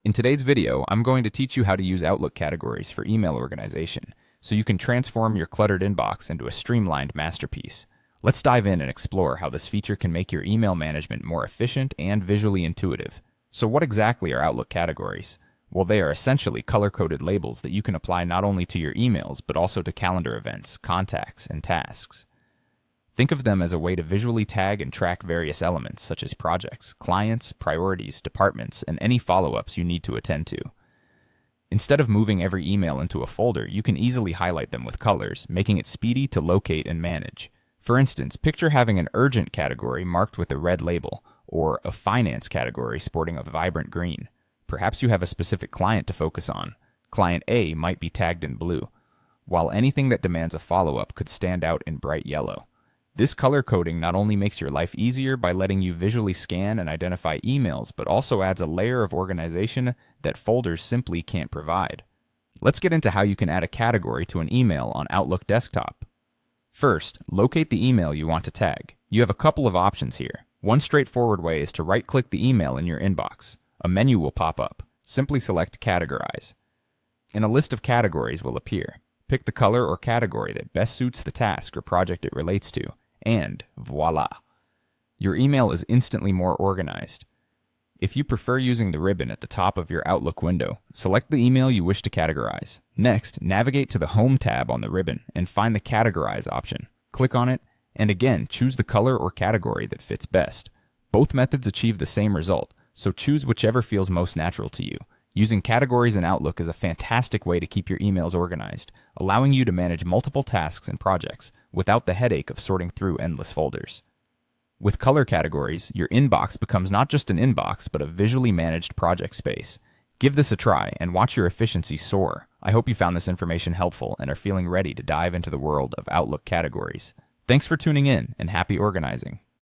In today's video, I'm going to teach you how to use Outlook categories for email organization, so you can transform your cluttered inbox into a streamlined masterpiece. Let's dive in and explore how this feature can make your email management more efficient and visually intuitive. So what exactly are Outlook categories? Well, they are essentially color-coded labels that you can apply not only to your emails, but also to calendar events, contacts, and tasks. Think of them as a way to visually tag and track various elements such as projects, clients, priorities, departments, and any follow-ups you need to attend to. Instead of moving every email into a folder, you can easily highlight them with colors, making it speedy to locate and manage. For instance, picture having an urgent category marked with a red label, or a finance category sporting a vibrant green. Perhaps you have a specific client to focus on. Client A might be tagged in blue, while anything that demands a follow-up could stand out in bright yellow. This color coding not only makes your life easier by letting you visually scan and identify emails, but also adds a layer of organization that folders simply can't provide. Let's get into how you can add a category to an email on Outlook Desktop. First, locate the email you want to tag. You have a couple of options here. One straightforward way is to right-click the email in your inbox. A menu will pop up. Simply select Categorize, and a list of categories will appear. Pick the color or category that best suits the task or project it relates to, and voila! Your email is instantly more organized. If you prefer using the ribbon at the top of your Outlook window, select the email you wish to categorize. Next, navigate to the Home tab on the ribbon and find the Categorize option. Click on it, and again, choose the color or category that fits best. Both methods achieve the same result, so choose whichever feels most natural to you. Using categories in Outlook is a fantastic way to keep your emails organized, allowing you to manage multiple tasks and projects without the headache of sorting through endless folders. With color categories, your inbox becomes not just an inbox, but a visually managed project space. Give this a try and watch your efficiency soar. I hope you found this information helpful and are feeling ready to dive into the world of Outlook categories. Thanks for tuning in, and happy organizing.